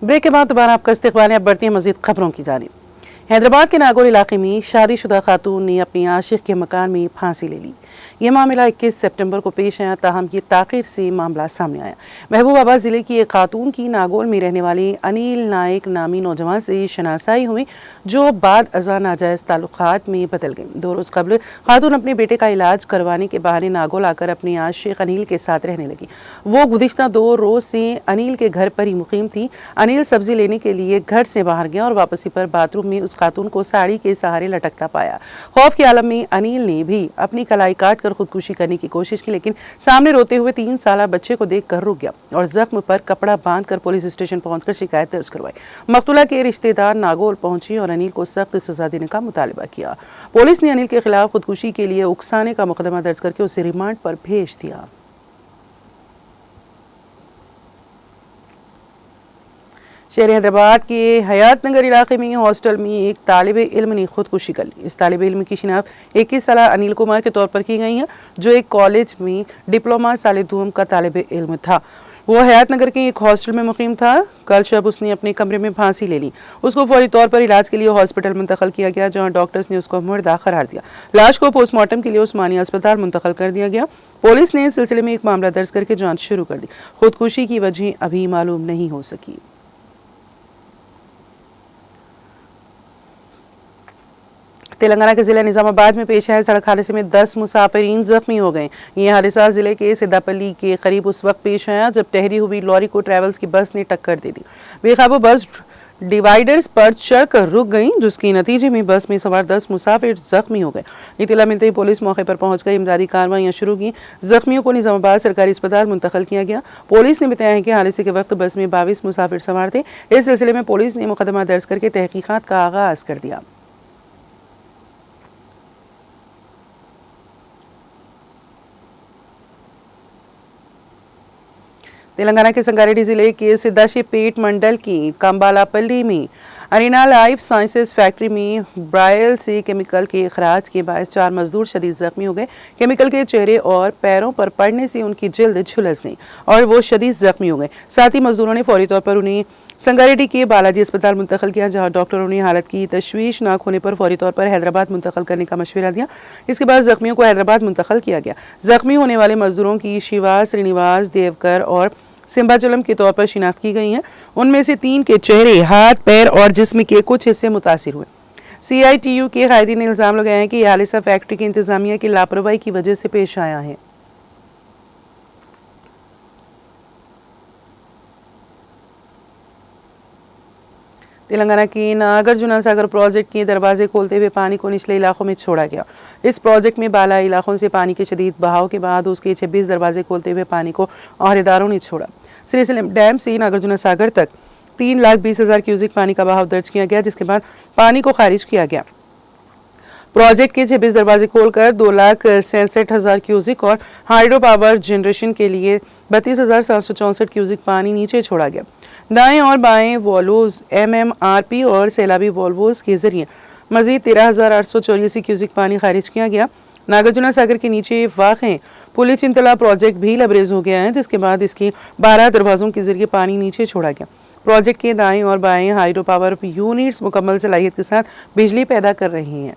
Break के बाद दोबारा आपका इस्तकबाल है। अब बढ़ती है मजीद खबरों की जानिब। हैदराबाद के नागौर इलाके में शादीशुदा खातून ने अपनी आशिक के मकान में फांसी ले ली। ये मामला 21 सितंबर को पेश आया, ताहम ये ताख़ीर से मामला सामने आया। महबूबाबाद ज़िले की एक खातून की नागौर में रहने वाले अनिल नायक नामी नौजवान से शनासाई हुई, जो बाद अज़ा नाजायज़ ताल्लुकात में बदल गई। 2 रोज़ कबल खातून अपने बेटे का इलाज करवाने के बहाने नागौर आकर अपने आशिक अनिल के साथ रहने लगी। वो गुज़िश्ता 2 रोज़ से अनिल के घर पर ही मुकीम थी। अनिल सब्जी लेने के लिए घर से बाहर गया और वापसी पर बाथरूम में उस खातून को साड़ी के सहारे लटकता पाया। खौफ के आलम में अनिल ने भी अपनी कलाई काट कर खुदकुशी करने की कोशिश की, लेकिन सामने रोते हुए 3 साला बच्चे को देखकर रुक गया और जख्म पर कपड़ा बांधकर पुलिस स्टेशन पहुंचकर शिकायत दर्ज करवाई। मकतूला के रिश्तेदार नागौर पहुंचे और अनिल को सख्त सजा देने का मुतालबा किया। पुलिस ने अनिल के खिलाफ खुदकुशी के लिए उकसाने का मुकदमा दर्ज करके उसे रिमांड पर भेज दिया। शहर हैदराबाद के हयात नगर इलाके में हॉस्टल में एक तालिब इल्म ने खुदकुशी कर ली। इस तालिब इल्म की शिनाख्त 21 साल अनिल कुमार के तौर पर की गई है, जो एक कॉलेज में डिप्लोमा साल दूम का तालिब इल्म था। वो हयात नगर के एक हॉस्टल में मुकीम था। कल शब उसने अपने कमरे में फांसी ले ली। उसको फौरी तौर पर इलाज के लिए हॉस्पिटल मुंतकिल किया गया, जहां डॉक्टर्स ने उसको मुर्दा करार दिया। लाश को पोस्टमार्टम के लिए उस्मानिया अस्पताल मुंतकिल कर दिया गया। पुलिस ने इस सिलसिले में एक मामला दर्ज करके जाँच शुरू कर दी। खुदकुशी की वजह अभी मालूम नहीं हो सकी। तेलंगाना के जिले निजामाबाद में पेश आए सड़क हादसे में 10 मुसाफिरीन जख्मी हो गए। ये हादसा जिले के सिद्दापल्ली के करीब उस वक्त पेश आया जब ठहरी हुई लॉरी को ट्रैवल्स की बस ने टक्कर दे दी। बेकाबू बस डिवाइडर्स पर चढ़कर रुक गई, जिसके नतीजे में बस में सवार 10 मुसाफिर जख्मी हो गए। इत्तला मिलते ही पुलिस मौके पर पहुंचकर इमदादी कार्रवाइयां शुरू की। जख्मियों को निजामाबाद सरकारी अस्पताल मुंतकिल किया गया। पुलिस ने बताया है कि हादसे के वक्त बस में 22 मुसाफिर सवार थे। इस सिलसिले में पुलिस ने मुकदमा दर्ज करके तहकीकात का आगाज कर दिया। तेलंगाना के संगारेड्डी जिले के सिद्दाशीपेट मंडल की कंबालापल्ली में अरीना लाइफ साइंसेज फैक्ट्री में ब्रायल से केमिकल के अखराज के बायस 4 मजदूर शदीद जख्मी हो गए। केमिकल के चेहरे और पैरों पर पड़ने से उनकी जिल्द झुलस गई और वो शदीद जख्मी हो गए। साथ ही मजदूरों ने फौरी तौर पर उन्हें संगारेड्डी के बालाजी अस्पताल मुंतकिल किया, जहां डॉक्टरों ने हालत की तशवीशनाक होने पर फौरी तौर पर हैदराबाद मुंतकिल करने का मशवरा दिया। इसके बाद जख्मियों को हैदराबाद मुंतकिल किया गया। जख्मी होने वाले मजदूरों की शिवा, श्रीनिवास, देवकर और सिंबाचलम के तौर पर शिनाख्त की गई हैं। उनमें से 3 के चेहरे, हाथ, पैर और जिस्म के कुछ हिस्से मुतासिर हुए। CITU के कायदीन ने इल्ज़ाम लगाया है कि यह हादसा फैक्ट्री की इंतजामिया की लापरवाही की वजह से पेश आया है। तेलंगाना की नागार्जुना सागर प्रोजेक्ट के दरवाजे खोलते हुए पानी को निचले इलाकों में छोड़ा गया। इस प्रोजेक्ट में बाला इलाकों से पानी के शदीद बहाव के बाद उसके 26 दरवाजे खोलते हुए पानी को अहदेदारों ने छोड़ा। श्रीशैलम डैम से नागार्जुना सागर तक 3,20,000 क्यूसिक पानी का बहाव दर्ज किया गया, जिसके बाद पानी को खारिज किया गया। प्रोजेक्ट के 26 दरवाजे खोलकर 2,67,000 क्यूसिक और हाइड्रो पावर जनरेशन के लिए 32,764 क्यूसिक पानी नीचे छोड़ा गया। दाएं और बाएं वॉल्वोज MMRP और सैलाबी वॉल्वोज के जरिए मजीद 13,884 क्यूसिक पानी खारिज किया गया। नागार्जुना सागर के नीचे वाक़ पुलिस इंतला प्रोजेक्ट भी लबरेज हो गया है, जिसके बाद इसके 12 दरवाजों के जरिए पानी नीचे छोड़ा गया। प्रोजेक्ट के दाएं और बाएं हाइड्रो पावर यूनिट्स मुकम्मल सलाहियत के साथ बिजली पैदा कर रही हैं।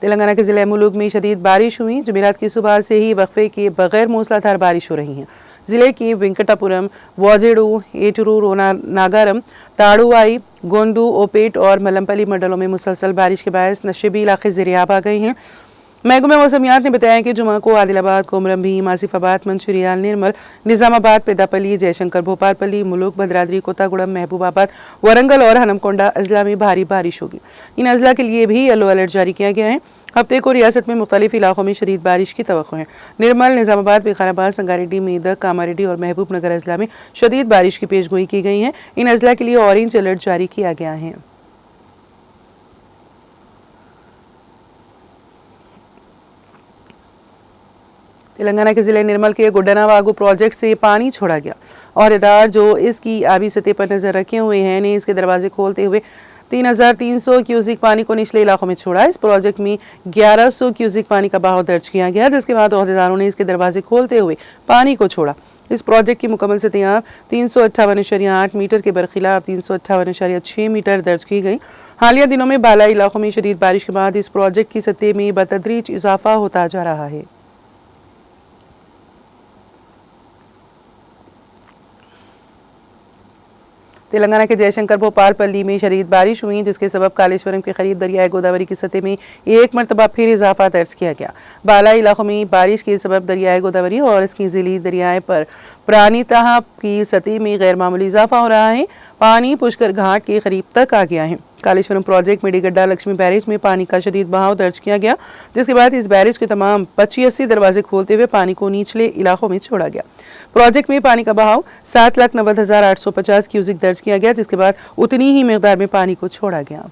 तेलंगाना के जिले मुलुग में शदीद बारिश हुई। जुमेरात की सुबह से ही वक्फे के बगैर मूसलाधार बारिश हो रही है। जिले के वेंकटापुरम, वाजेडू, एटुरू, नागारम, ताड़ुवाई, गोंदू, ओपेट और मलमपल्ली मंडलों में मुसलसल बारिश के बायस नशेबी इलाके ज़ेरियाब आ गए हैं। महकमा मौसमियात ने बताया कि जुमा को आदिलाबाद, कोमरम भीम, आसिफाबाद, मंचूरियाल, निर्मल, निजामाबाद, पेदापल्ली, जयशंकर, भोपालपल्ली, मुलुक, भद्राद्री, कोतागुड़म, महबूबाबाद, वरंगल और हनमकोंडा अजला में भारी बारिश होगी। इन अजला के लिए भी येलो अलर्ट जारी किया गया है। हफ्ते को रियासत में मुख्तलिफ इलाकों में शदीद बारिश की तवक्को है। निर्मल, निजामाबाद, विकाराबाद, संगारेड्डी, मेदक, कामारेड्डी और महबूब नगर अजला में शदीद बारिश की पेशगोई की गई है। इन अजला के लिए ऑरेंज अलर्ट जारी किया गया है। तेलंगाना के जिले निर्मल के गुड्डनावागु प्रोजेक्ट से पानी छोड़ा गया। अहदेदार जो इसकी आबी सतह पर नजर रखे हुए हैं ने इसके दरवाजे खोलते हुए 3,300 क्यूसिक पानी को निचले इलाकों में छोड़ा। इस प्रोजेक्ट में 1,100 क्यूसिक पानी का बहाव दर्ज किया गया, जिसके बाद अहदेदारों ने इसके दरवाजे खोलते हुए पानी को छोड़ा। इस प्रोजेक्ट की मुकम्मल सतह 358.8 मीटर के बरखिलाफ 358.6 मीटर दर्ज की गई। हालिया दिनों में बालाई इलाकों में शदीद बारिश के बाद इस प्रोजेक्ट की सतह में बतदरीज इजाफा होता जा रहा है। तेलंगाना के जयशंकर भोपाल पल्ली में शदीद बारिश हुई, जिसके सबब कालेश्वरम के करीब दरियाए गोदावरी की सतह में एक मरतबा फिर इजाफा दर्ज किया गया। बालाई इलाकों में बारिश के सबब दरियाए गोदावरी और इसकी जिली दरियाए पर प्राणितः की सतह में गैर मामूली इजाफा हो रहा है। पानी पुष्कर घाट के करीब तक आ गया है। कालेश्वरम प्रोजेक्ट में डिगड्डा लक्ष्मी बैरेज में पानी का शदीद बहाव दर्ज किया गया, जिसके बाद इस बैरेज के तमाम 85 दरवाजे खोलते हुए पानी को निचले इलाकों में छोड़ा गया। प्रोजेक्ट में पानी का बहाव 7,90,850 क्यूसिक दर्ज किया गया, जिसके बाद उतनी ही मिकदार में पानी को छोड़ा गया।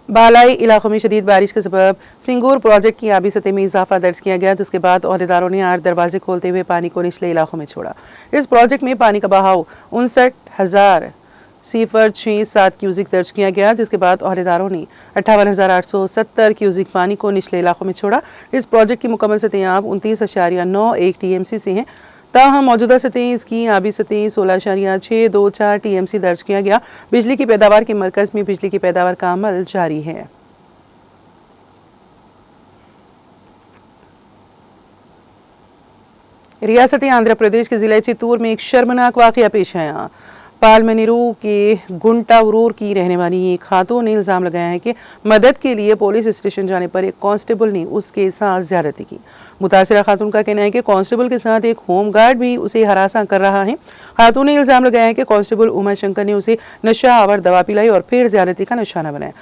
बालाई इलाकों में शदीद बारिश के सबब सिंगूर प्रोजेक्ट की आबी सतह में इजाफा दर्ज किया गया, जिसके बाद अहदेदारों ने 8 दरवाजे खोलते हुए पानी को निचले इलाकों में छोड़ा। इस प्रोजेक्ट में पानी का बहाव 59,067 क्यूसिक दर्ज किया गया, जिसके बाद अहदेदारों ने 58,870 क्यूसिक पानी को निचले इलाकों में छोड़ा। इस प्रोजेक्ट की मुकम्मल सतह 29.91 TMC से है। ताहम मौजूदा सतह इसकी आबी सतह 16.624 TMC दर्ज किया गया। बिजली की पैदावार के मरकज में बिजली की पैदावार का अमल जारी है। रियासत आंध्र प्रदेश के जिले चित्तूर में एक शर्मनाक वाकया पेश आया। पालमनेरू के गुंटावरूर की रहने वाली एक खातून ने इल्ज़ाम लगाया है कि मदद के लिए पुलिस स्टेशन जाने पर एक कांस्टेबल ने उसके साथ ज्यादती की। मुतासिरा खातून का कहना है कि कांस्टेबल के साथ एक होमगार्ड भी उसे हरासा कर रहा है। खातून ने इल्ज़ाम लगाया है कि कांस्टेबल उमा शंकर ने उसे नशा आवर दवा पिलाई और फिर ज्यादती का निशाना बनाया।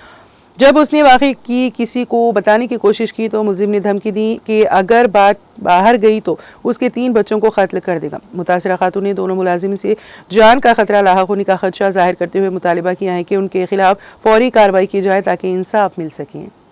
जब उसने वाकई की किसी को बताने की कोशिश की तो मुलजिम ने धमकी दी कि अगर बात बाहर गई तो उसके 3 बच्चों को कत्ल कर देगा। मुतासिरा खातून ने दोनों मुलाजिम से जान का खतरा लाहक होने का खदशा जाहिर करते हुए मुतालिबा किया है कि उनके खिलाफ फौरी कार्रवाई की जाए ताकि इंसाफ मिल सके।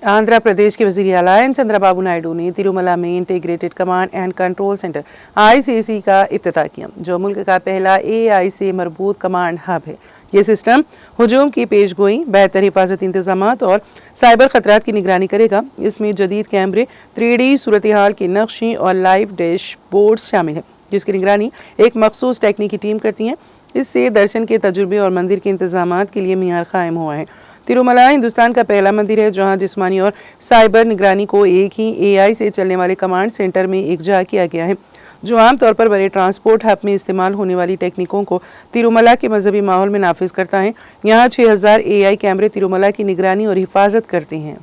आंध्र प्रदेश के वज़ीर आला एन चंद्रबाबू नायडू ने तिरुमला में integrated command and control centre ICC का इफ्तिताह किया, जो मुल्क का पहला AI से मरबूत कमांड हब है। ये सिस्टम हुजूम की पेशगोई, बेहतर हिफाजती इंतजामात और साइबर खतरात की निगरानी करेगा। इसमें जदीद कैमरे, 3D सूरत हाल की नक्शी और लाइव डैशबोर्ड शामिल है, जिसकी निगरानी एक मखसूस टेक्निकी टीम करती है। इससे दर्शन के तजुर्बे और मंदिर के इंतजामात के लिए मियार कायम हुआ है। तिरुमला हिंदुस्तान का पहला मंदिर है जहां जिस्मानी और साइबर निगरानी को एक ही AI से चलने वाले कमांड सेंटर में एकजा किया गया है, जो आमतौर पर बड़े ट्रांसपोर्ट हब में इस्तेमाल होने वाली टेक्निकों को तिरुमला के मजहबी माहौल में नाफिज करता है। यहाँ 6,000 AI कैमरे तिरुमला की निगरानी और हिफाजत करते हैं।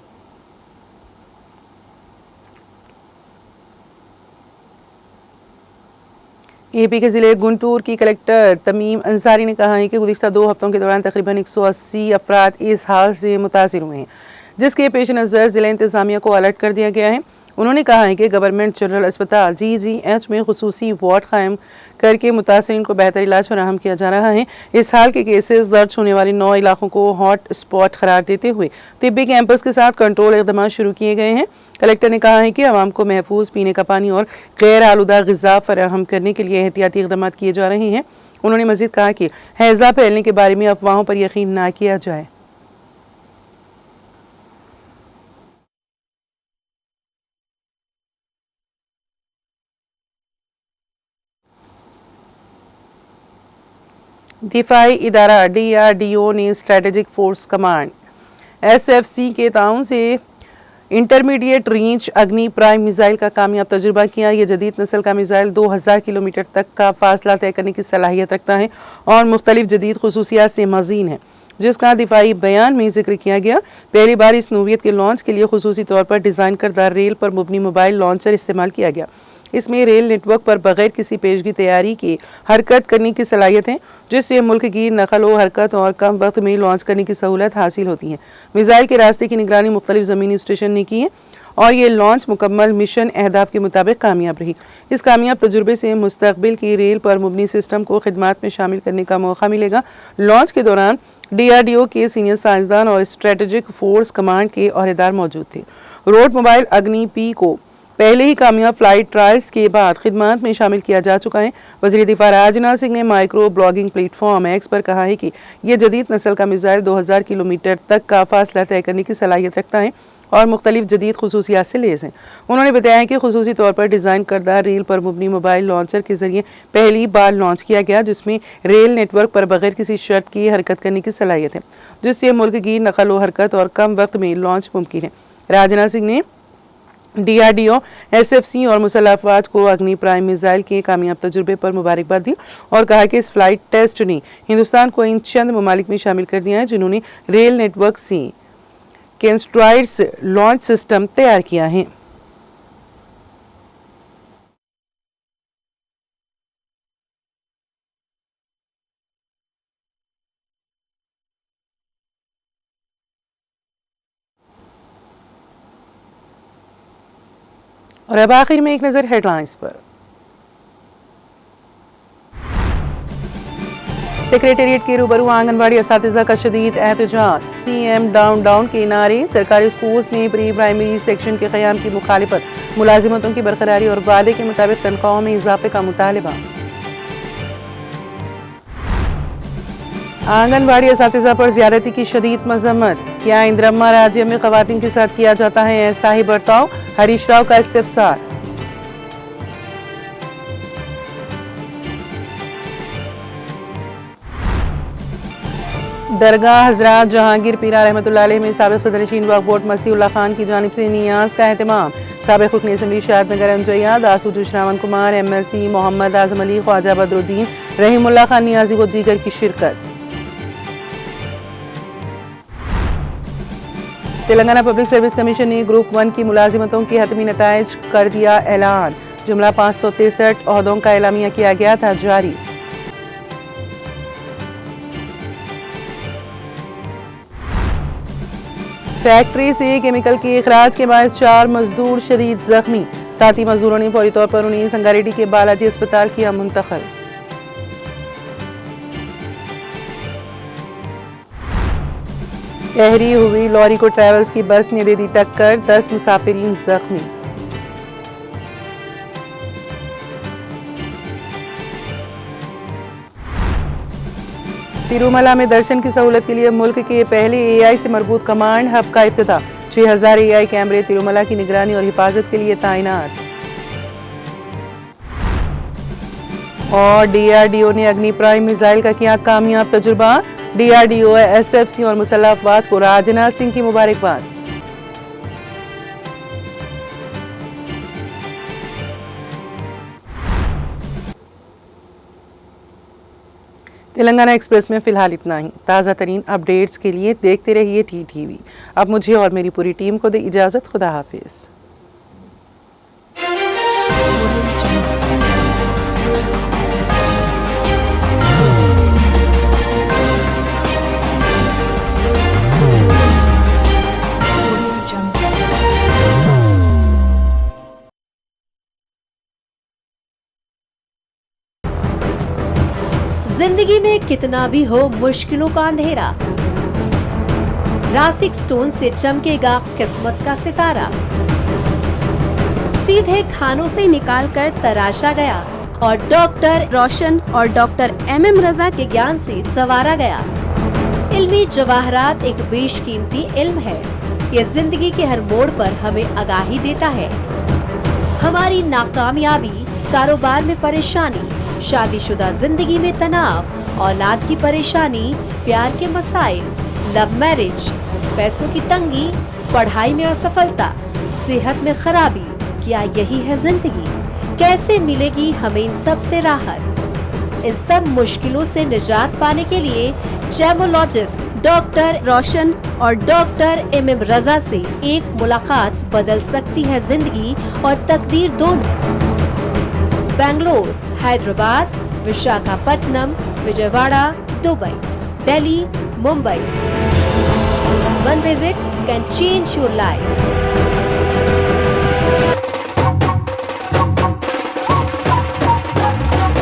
AP के ज़िले गुंटूर की कलेक्टर तमीम अंसारी ने कहा है कि गुज़िश्ता 2 हफ्तों के दौरान तकरीबन 180 अफराद इस हाल से मुतासिर हुए हैं, जिसके पेश नज़र ज़िला इंतज़ामिया को अलर्ट कर दिया गया है। उन्होंने कहा है कि गवर्नमेंट जनरल अस्पताल GGH में खुसूसी वार्ड कायम करके मुतासिरीन को बेहतर इलाज फराहम किया जा रहा है। इस हाल के केसेस दर्ज होने वाले 9 इलाकों को हॉट स्पॉट करार देते हुए तिब्बी कैंपस के साथ कंट्रोल इक़दाम शुरू किए गए हैं। कलेक्टर ने कहा है कि आवाम को महफूज पीने का पानी और गैर आलूदा ग़िज़ा फराहम करने के लिए एहतियाती इक़दाम किए जा रहे हैं। उन्होंने मज़ीद कहा कि हैज़ा फैलने के बारे में अफवाहों पर यकीन ना किया जाए। दिफाई इदारा DRDO ने स्ट्रेटेजिक फोर्स कमांड SFC के ताउन से इंटरमीडिएट रेंज अग्नि प्राइम मिसाइल का कामयाब तजुर्बा किया। यह जदीद नस्ल का मिसाइल 2000 किलोमीटर तक का फासला तय करने की सलाहियत रखता है और मुख्तलिफ जदीद खुसूसियात से मज़ीन है, जिसका दिफाई बयान में जिक्र किया गया। पहली बार इस नोवियत के लॉन्च के लिए खुसूसी तौर पर डिज़ाइन करदा रेल पर मुबनी मोबाइल लॉन्चर इस्तेमाल किया गया। इसमें रेल नेटवर्क पर बगैर किसी पेशगी तैयारी के हरकत करने की सलाहियत है, जिससे मुल्क की नकल व हरकत और कम वक्त में लॉन्च करने की सहूलत हासिल होती है। मिसाइल के रास्ते की निगरानी मुख्तलिफ ज़मीनी स्टेशन ने की है और ये लॉन्च मुकम्मल मिशन अहदाफ के मुताबिक कामयाब रही। इस कामयाब तजुर्बे से मुस्तकबिल की रेल पर मुबनी सिस्टम को खिदमात में शामिल करने का मौका मिलेगा। लॉन्च के दौरान डीआरडीओ के सीनियर साइंसदान और स्ट्रेटेजिक फोर्स कमांड के ओहदेदार मौजूद थे। रोड मोबाइल अग्नि पी को पहले ही कामयाब फ्लाइट ट्रायल्स के बाद खिदमत में शामिल किया जा चुका है। वज़ीर दिफा राजनाथ सिंह ने माइक्रो ब्लॉगिंग प्लेटफॉर्म एक्स पर कहा है कि यह जदीद नस्ल का मिसाइल 2000 किलोमीटर तक का फासला तय करने की सलाहियत रखता है और मुख्तलिफ जदीद खसूसियात से लेस हैं। उन्होंने बताया है कि खुसूसी तौर पर डिज़ाइन करदा रेल पर मुबनी मोबाइल लॉन्चर के जरिए पहली बार लॉन्च किया गया, जिसमें रेल नेटवर्क पर बगैर किसी शर्त की हरकत करने की सलाहियत है, जिससे मुल्क की नकल व हरकत और कम वक्त में लॉन्च मुमकिन है। राजनाथ सिंह ने डीआरडीओ, एसएफसी और मुसल्लह अफवाज को अग्नि प्राइम मिसाइल के कामयाब तजुर्बे पर मुबारकबाद दी और कहा कि इस फ्लाइट टेस्ट ने हिंदुस्तान को इन चंद ममालिक में शामिल कर दिया है जिन्होंने रेल नेटवर्क से कैस्ट्रॉइड्स लॉन्च सिस्टम तैयार किया है। और अब आखिर में एक नज़र हेडलाइंस पर। सेक्रेटेरिएट के रूबरू आंगनबाड़ी असातिज़ा का शदीद एहतजाज, सीएम डाउन डाउन के नारे, सरकारी स्कूल्स में प्री प्राइमरी सेक्शन के क़याम की मुखालिफत, मुलाजिमतों की बरकरारी और वादे के मुताबिक तनख्वाहों में इजाफे का मुतालबा। आंगनबाड़ी असातिज़ा पर ज़्यादती की शदीद मजम्मत, क्या इंदिरम्मा राज्य में ख़वातीन के साथ किया जाता है ऐसा ही बर्ताव, हरीश राव का इस्तिफसार। दरगाह हजरत जहांगीर पीरा रहमतुल्लाह अलैह में साबिक़ सदर-ए-शीन वक्फ बोर्ड मसीहुल्लाह खान की जानिब से नियाज का एहतमाम, साबिक़ रुकन असम्बली शादनगर अंजैया, दासूद श्रावण कुमार, एमएलसी मोहम्मद आजम अली, ख्वाजा बदरुद्दीन, रहीमुल्लाह खान नियाजी व दीगर की शिरकत। तेलंगाना पब्लिक सर्विस कमीशन ने ग्रुप 1 की मुलाजिमतों के हतमी नताइज कर दिया ऐलान, जुमला 563 ओहदों का एलामिया किया गया था जारी। फैक्ट्री से केमिकल के इखराज के बाद 4 मजदूर शदीद जख्मी, साथी मजदूरों ने फौरी तौर पर उन्हें संगारेड्डी के बालाजी अस्पताल किया मुंतकिल। गहरी हुई लॉरी को ट्रैवल्स की बस ने दे दी टक्कर, 10 मुसाफिरीन जख्मी। तिरुमला में दर्शन की सहूलत के लिए मुल्क के पहले एआई से मरबूत कमांड हब का इफ्तिताह, 6000 एआई कैमरे तिरुमला की निगरानी और हिफाजत के लिए तैनात। और डीआरडीओ ने अग्नि प्राइम मिसाइल का किया कामयाब तजुर्बा, डीआरडीओ, एसएफसी और मुसल्लह अफवाज को राजनाथ सिंह की मुबारकबाद। तेलंगाना एक्सप्रेस में फिलहाल इतना ही। ताज़ा तरीन अपडेट्स के लिए देखते रहिए टीटीवी। अब मुझे और मेरी पूरी टीम को दे इजाज़त। खुदा हाफिज़। जिंदगी में कितना भी हो मुश्किलों का अंधेरा, रासिक स्टोन से चमकेगा किस्मत का सितारा। सीधे खानों से निकाल कर तराशा गया और डॉक्टर रोशन और डॉक्टर MM रजा के ज्ञान से संवारा गया। इल्मी जवाहरात एक बेशकीमती इल्म है। ये जिंदगी के हर मोड़ पर हमें आगाही देता है। हमारी नाकामयाबी, कारोबार में परेशानी, शादीशुदा जिंदगी में तनाव, औलाद की परेशानी, प्यार के मसाइल, लव मैरिज, पैसों की तंगी, पढ़ाई में असफलता, सेहत में खराबी, क्या यही है जिंदगी? कैसे मिलेगी हमें इन सब से राहत? इस सब मुश्किलों से निजात पाने के लिए जेमोलॉजिस्ट डॉक्टर रोशन और डॉक्टर MM रजा से एक मुलाकात बदल सकती है जिंदगी और तकदीर दोनों। Bangalore, Hyderabad, Visakhapatnam, Vijayawada, Dubai, Delhi, Mumbai. One visit can change your life.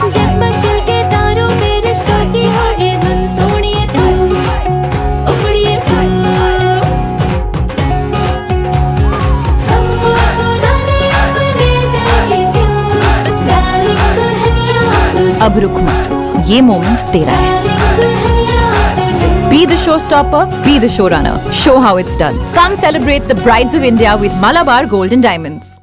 जगमग दिल के तारों में रिश्तों की होगी धुन, सोनिए तू अब रुक मत, ये मोमेंट तेरा है। Be the showstopper, be the showrunner. Show how it's done. Come celebrate the Brides of India with Malabar Gold and Diamonds.